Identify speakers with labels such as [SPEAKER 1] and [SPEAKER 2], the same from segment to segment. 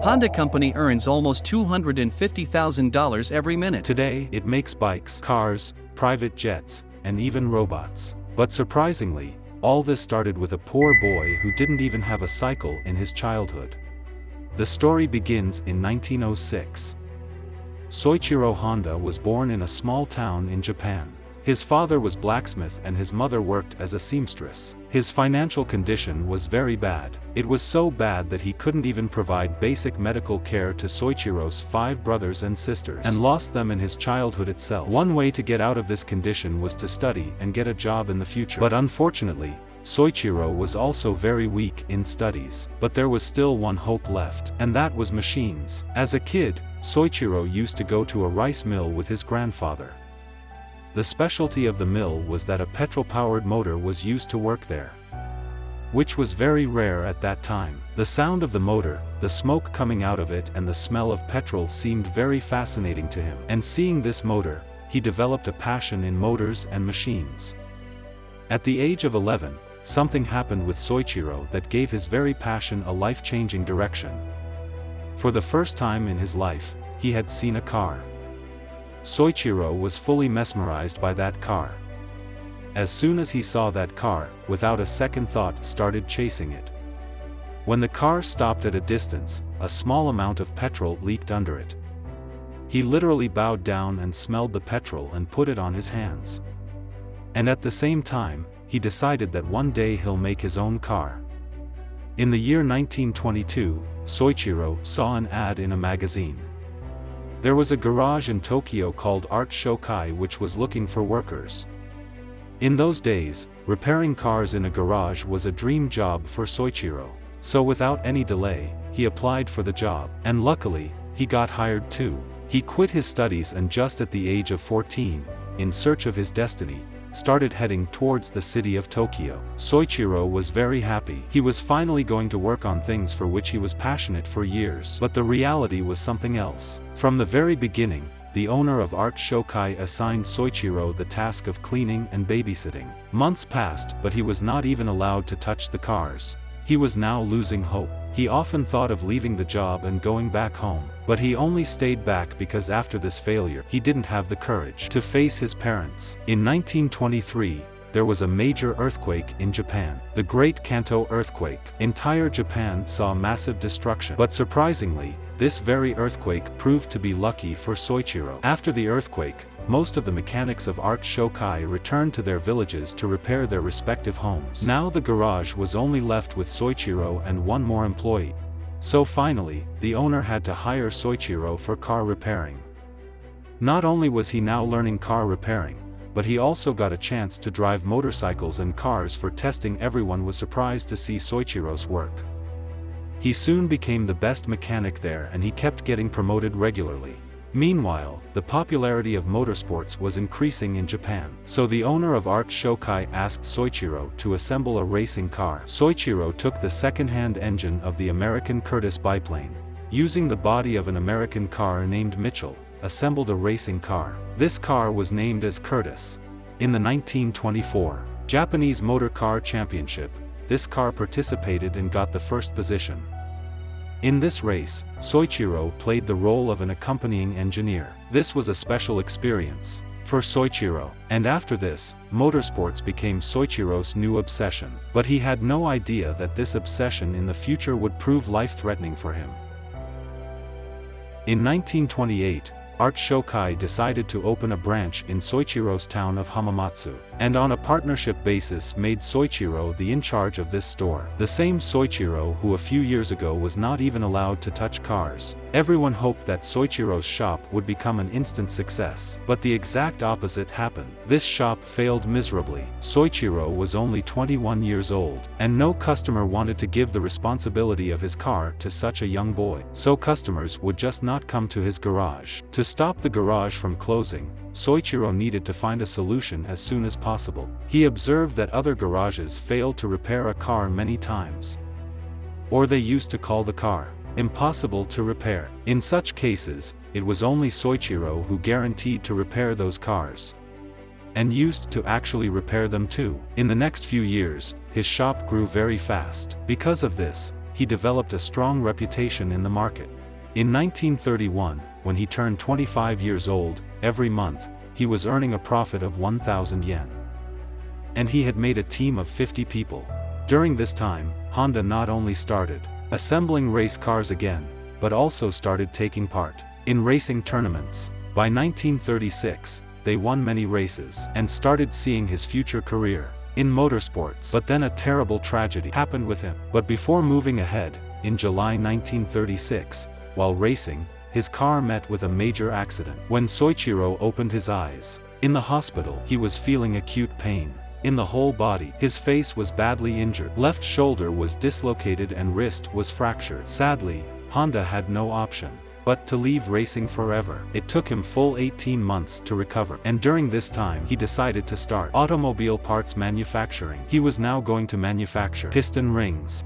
[SPEAKER 1] Honda company earns almost $250,000 every minute.
[SPEAKER 2] Today, it makes bikes, cars, private jets, and even robots. But surprisingly, all this started with a poor boy who didn't even have a cycle in his childhood. The story begins in 1906. Soichiro Honda was born in a small town in Japan. His father was blacksmith and his mother worked as a seamstress. His financial condition was very bad. It was so bad that he couldn't even provide basic medical care to Soichiro's 5 brothers and sisters, and lost them in his childhood itself. One way to get out of this condition was to study and get a job in the future. But unfortunately, Soichiro was also very weak in studies. But there was still one hope left, and that was machines. As a kid, Soichiro used to go to a rice mill with his grandfather. The specialty of the mill was that a petrol-powered motor was used to work there, which was very rare at that time. The sound of the motor, the smoke coming out of it and the smell of petrol seemed very fascinating to him. And seeing this motor, he developed a passion in motors and machines. At the age of 11, something happened with Soichiro that gave his very passion a life-changing direction. For the first time in his life, he had seen a car. Soichiro was fully mesmerized by that car. As soon as he saw that car, without a second thought started chasing it. When the car stopped at a distance, a small amount of petrol leaked under it. He literally bowed down and smelled the petrol and put it on his hands. And at the same time, he decided that one day he'll make his own car. In the year 1922, Soichiro saw an ad in a magazine. There was a garage in Tokyo called Art Shokai which was looking for workers. In those days, repairing cars in a garage was a dream job for Soichiro. So without any delay, he applied for the job. And luckily, he got hired too. He quit his studies and just at the age of 14, in search of his destiny, started heading towards the city of Tokyo. Soichiro was very happy. He was finally going to work on things for which he was passionate for years. But the reality was something else. From the very beginning, the owner of Art Shokai assigned Soichiro the task of cleaning and babysitting. Months passed, but he was not even allowed to touch the cars. He was now losing hope. He often thought of leaving the job and going back home. But he only stayed back because after this failure, he didn't have the courage to face his parents. In 1923, there was a major earthquake in Japan. The Great Kanto earthquake. Entire Japan saw massive destruction. But surprisingly, this very earthquake proved to be lucky for Soichiro. After the earthquake, most of the mechanics of Art Shokai returned to their villages to repair their respective homes. Now the garage was only left with Soichiro and one more employee. So finally, the owner had to hire Soichiro for car repairing. Not only was he now learning car repairing, but he also got a chance to drive motorcycles and cars for testing. Everyone was surprised to see Soichiro's work. He soon became the best mechanic there and he kept getting promoted regularly. Meanwhile, the popularity of motorsports was increasing in Japan. So the owner of Art Shokai asked Soichiro to assemble a racing car. Soichiro took the second-hand engine of the American Curtiss biplane. Using the body of an American car named Mitchell, assembled a racing car. This car was named as Curtiss. In the 1924 Japanese Motor Car Championship, this car participated and got the first position. In this race, Soichiro played the role of an accompanying engineer. This was a special experience for Soichiro. And after this, motorsports became Soichiro's new obsession. But he had no idea that this obsession in the future would prove life-threatening for him. In 1928, Art Shokai decided to open a branch in Soichiro's town of Hamamatsu, and on a partnership basis made Soichiro the in charge of this store. The same Soichiro who a few years ago was not even allowed to touch cars. Everyone hoped that Soichiro's shop would become an instant success. But the exact opposite happened. This shop failed miserably. Soichiro was only 21 years old, and no customer wanted to give the responsibility of his car to such a young boy. So customers would just not come to his garage. To stop the garage from closing, Soichiro needed to find a solution as soon as possible. He observed that other garages failed to repair a car many times. Or they used to call the car impossible to repair. In such cases, it was only Soichiro who guaranteed to repair those cars, and used to actually repair them too. In the next few years, his shop grew very fast. Because of this, he developed a strong reputation in the market. In 1931, when he turned 25 years old, every month, he was earning a profit of 1,000 yen. And he had made a team of 50 people. During this time, Honda not only started assembling race cars again, but also started taking part in racing tournaments. By 1936, they won many races and started seeing his future career in motorsports. But then a terrible tragedy happened with him. But before moving ahead, in July 1936, while racing, his car met with a major accident. When Soichiro opened his eyes, in the hospital, he was feeling acute pain in the whole body. His face was badly injured, left shoulder was dislocated and wrist was fractured. Sadly, Honda had no option but to leave racing forever. It took him full 18 months to recover, and during this time he decided to start automobile parts manufacturing. He was now going to manufacture piston rings.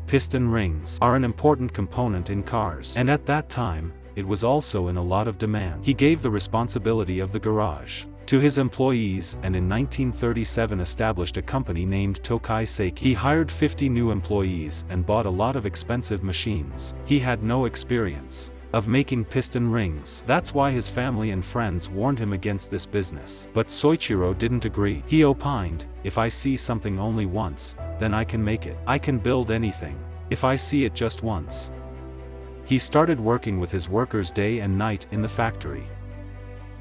[SPEAKER 2] Piston rings are an important component in cars, and at that time, it was also in a lot of demand. He gave the responsibility of the garage to his employees and in 1937 established a company named Tokai Seiki. He hired 50 new employees and bought a lot of expensive machines. He had no experience of making piston rings. That's why his family and friends warned him against this business. But Soichiro didn't agree. He opined, "If I see something only once, then I can make it. I can build anything if I see it just once." He started working with his workers day and night in the factory.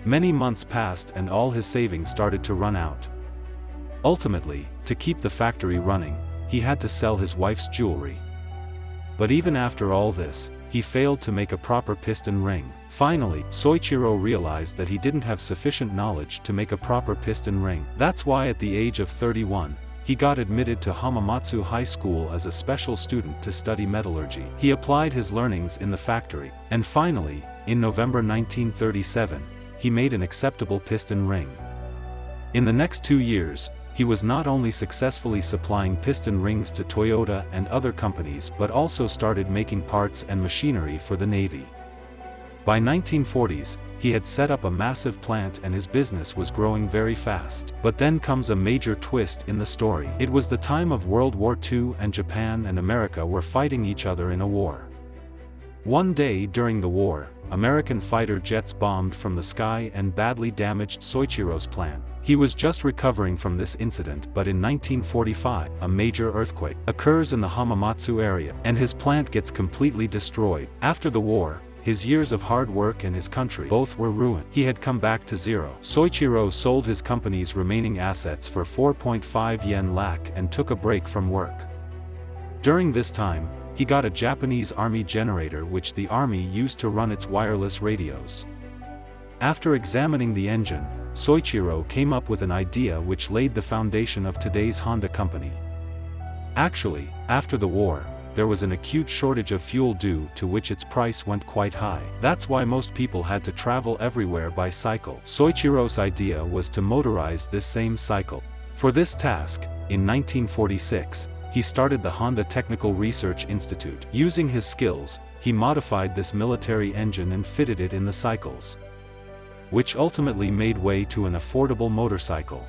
[SPEAKER 2] Many months passed and all his savings started to run out. Ultimately, to keep the factory running, he had to sell his wife's jewelry. But even after all this, he failed to make a proper piston ring. Finally, Soichiro realized that he didn't have sufficient knowledge to make a proper piston ring. That's why at the age of 31, he got admitted to Hamamatsu High School as a special student to study metallurgy. He applied his learnings in the factory, and finally, in November 1937, he made an acceptable piston ring. In the next 2 years, he was not only successfully supplying piston rings to Toyota and other companies but also started making parts and machinery for the Navy. By 1940s, he had set up a massive plant and his business was growing very fast. But then comes a major twist in the story. It was the time of World War II and Japan and America were fighting each other in a war. One day during the war, American fighter jets bombed from the sky and badly damaged Soichiro's plant. He was just recovering from this incident, but in 1945, a major earthquake occurs in the Hamamatsu area, and his plant gets completely destroyed. After the war, his years of hard work and his country both were ruined. He had come back to zero. Soichiro sold his company's remaining assets for 4.5 yen lakh and took a break from work. During this time, he got a Japanese army generator which the army used to run its wireless radios. After examining the engine, Soichiro came up with an idea which laid the foundation of today's Honda company. Actually, after the war, there was an acute shortage of fuel due to which its price went quite high. That's why most people had to travel everywhere by cycle. Soichiro's idea was to motorize this same cycle. For this task, in 1946, he started the Honda Technical Research Institute. Using his skills, he modified this military engine and fitted it in the cycles, which ultimately made way to an affordable motorcycle.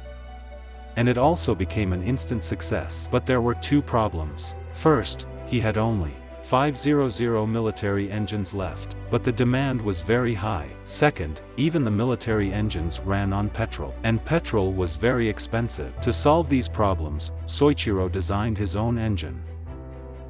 [SPEAKER 2] And it also became an instant success. But there were two problems. First, he had only 500 military engines left, but the demand was very high. Second, even the military engines ran on petrol, and petrol was very expensive. To solve these problems, Soichiro designed his own engine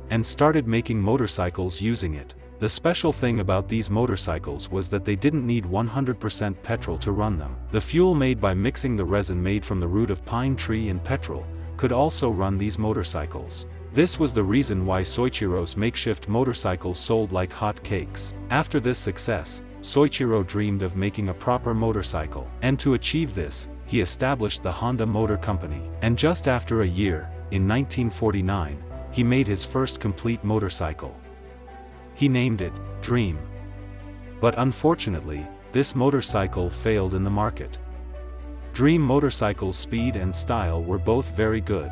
[SPEAKER 2] and started making motorcycles using it. The special thing about these motorcycles was that they didn't need 100% petrol to run them. The fuel made by mixing the resin made from the root of pine tree and petrol could also run these motorcycles. This was the reason why Soichiro's makeshift motorcycles sold like hot cakes. After this success, Soichiro dreamed of making a proper motorcycle, and to achieve this, he established the Honda Motor Company. And just after a year, in 1949, he made his first complete motorcycle. He named it Dream. But unfortunately, this motorcycle failed in the market. Dream motorcycle's speed and style were both very good,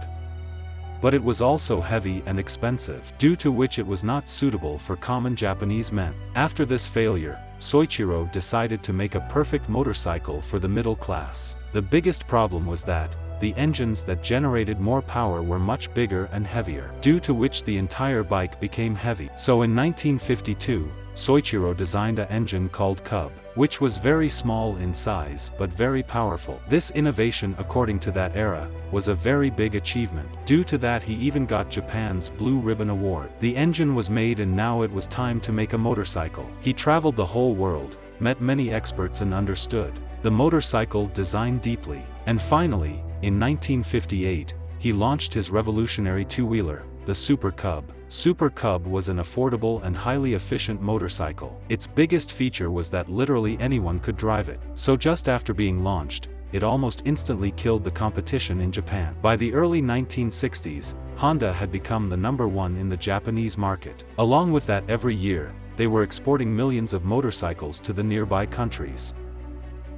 [SPEAKER 2] but it was also heavy and expensive, due to which it was not suitable for common Japanese men. After this failure, Soichiro decided to make a perfect motorcycle for the middle class. The biggest problem was that, the engines that generated more power were much bigger and heavier, due to which the entire bike became heavy. So in 1952, Soichiro designed an engine called Cub, which was very small in size but very powerful. This innovation, according to that era, was a very big achievement. Due to that, he even got Japan's Blue Ribbon Award. The engine was made and now it was time to make a motorcycle. He traveled the whole world, met many experts and understood the motorcycle design deeply. And finally, in 1958, he launched his revolutionary two-wheeler, the Super Cub. Super Cub was an affordable and highly efficient motorcycle. Its biggest feature was that literally anyone could drive it. So just after being launched, it almost instantly killed the competition in Japan. By the early 1960s, Honda had become the #1 in the Japanese market. Along with that, every year, they were exporting millions of motorcycles to the nearby countries.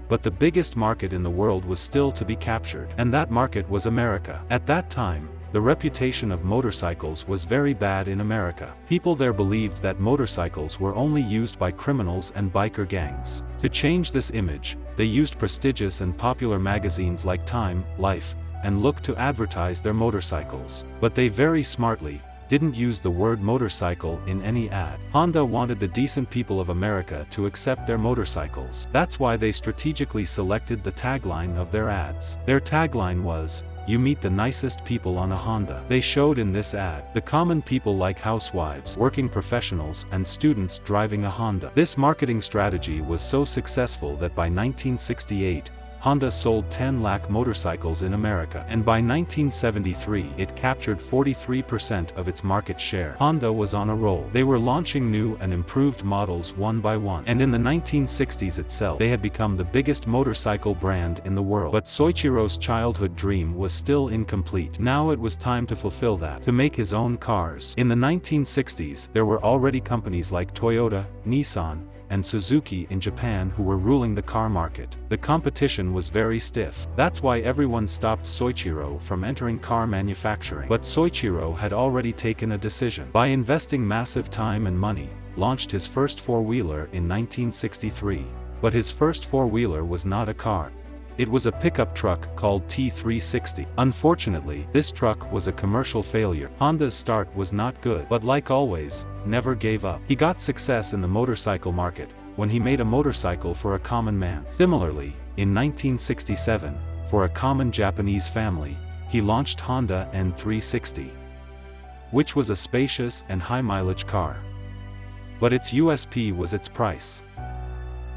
[SPEAKER 2] But the biggest market in the world was still to be captured, and that market was America. At that time, the reputation of motorcycles was very bad in America. People there believed that motorcycles were only used by criminals and biker gangs. To change this image, they used prestigious and popular magazines like Time, Life, and Look to advertise their motorcycles. But they very smartly didn't use the word motorcycle in any ad. Honda wanted the decent people of America to accept their motorcycles. That's why they strategically selected the tagline of their ads. Their tagline was, "You meet the nicest people on a Honda." They showed in this ad the common people like housewives, working professionals, and students driving a Honda. This marketing strategy was so successful that by 1968, Honda sold 10 lakh motorcycles in America, and by 1973 it captured 43% of its market share. Honda was on a roll. They were launching new and improved models one by one, and in the 1960s itself, they had become the biggest motorcycle brand in the world. But Soichiro's childhood dream was still incomplete. Now it was time to fulfill that, to make his own cars. In the 1960s, there were already companies like Toyota, Nissan, and Suzuki in Japan who were ruling the car market. The competition was very stiff. That's why everyone stopped Soichiro from entering car manufacturing. But Soichiro had already taken a decision. By investing massive time and money, launched his first four-wheeler in 1963. But his first four-wheeler was not a car. It was a pickup truck called T360. Unfortunately, this truck was a commercial failure. Honda's start was not good, but like always, never gave up. He got success in the motorcycle market when he made a motorcycle for a common man. Similarly, in 1967, for a common Japanese family, he launched Honda N360, which was a spacious and high-mileage car. But its USP was its price.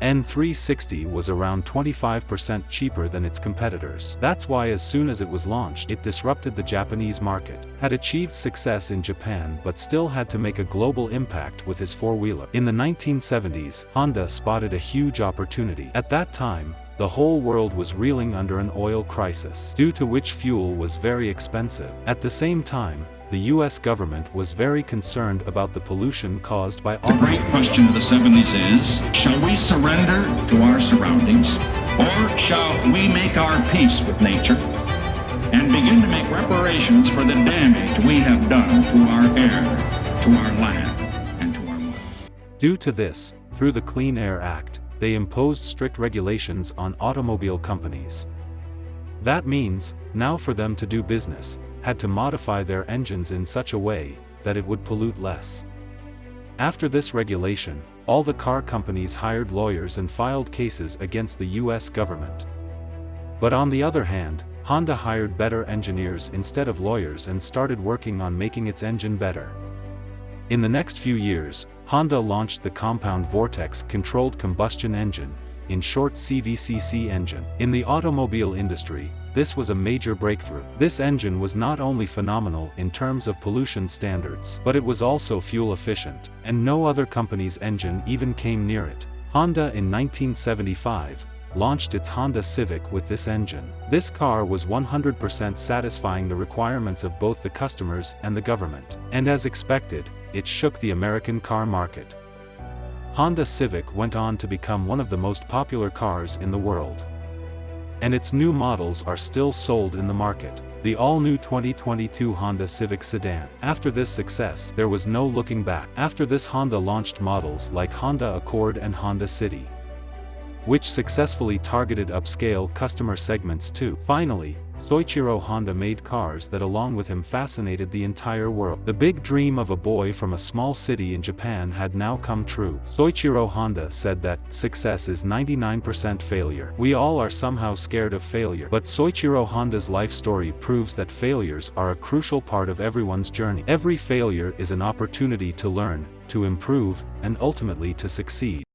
[SPEAKER 2] N360 was around 25% cheaper than its competitors. That's why as soon as it was launched, it disrupted the Japanese market, had achieved success in Japan but still had to make a global impact with his four-wheeler. In the 1970s, Honda spotted a huge opportunity. At that time, the whole world was reeling under an oil crisis, due to which fuel was very expensive. At the same time, the US government was very concerned about the pollution caused by
[SPEAKER 3] The great question of the 70s is, shall we surrender to our surroundings, or shall we make our peace with nature and begin to make reparations for the damage we have done to our air, to our land, and to our water?
[SPEAKER 2] Due to this, through the Clean Air Act, they imposed strict regulations on automobile companies. That means, now for them to do business, had to modify their engines in such a way that it would pollute less. After this regulation, all the car companies hired lawyers and filed cases against the US government. But on the other hand, Honda hired better engineers instead of lawyers and started working on making its engine better. In the next few years, Honda launched the compound vortex controlled combustion engine, in short CVCC engine. In the automobile industry, this was a major breakthrough. This engine was not only phenomenal in terms of pollution standards, but it was also fuel efficient, and no other company's engine even came near it. Honda in 1975 launched its Honda Civic with this engine. This car was 100% satisfying the requirements of both the customers and the government. And as expected, it shook the American car market. Honda Civic went on to become one of the most popular cars in the world. And its new models are still sold in the market. The all-new 2022 Honda Civic sedan. After this success, there was no looking back. After this, Honda launched models like Honda Accord and Honda City, which successfully targeted upscale customer segments too. Finally, Soichiro Honda made cars that along with him fascinated the entire world. The big dream of a boy from a small city in Japan had now come true. Soichiro Honda said that success is 99% failure. We all are somehow scared of failure, but Soichiro Honda's life story proves that failures are a crucial part of everyone's journey. Every failure is an opportunity to learn, to improve, and ultimately to succeed.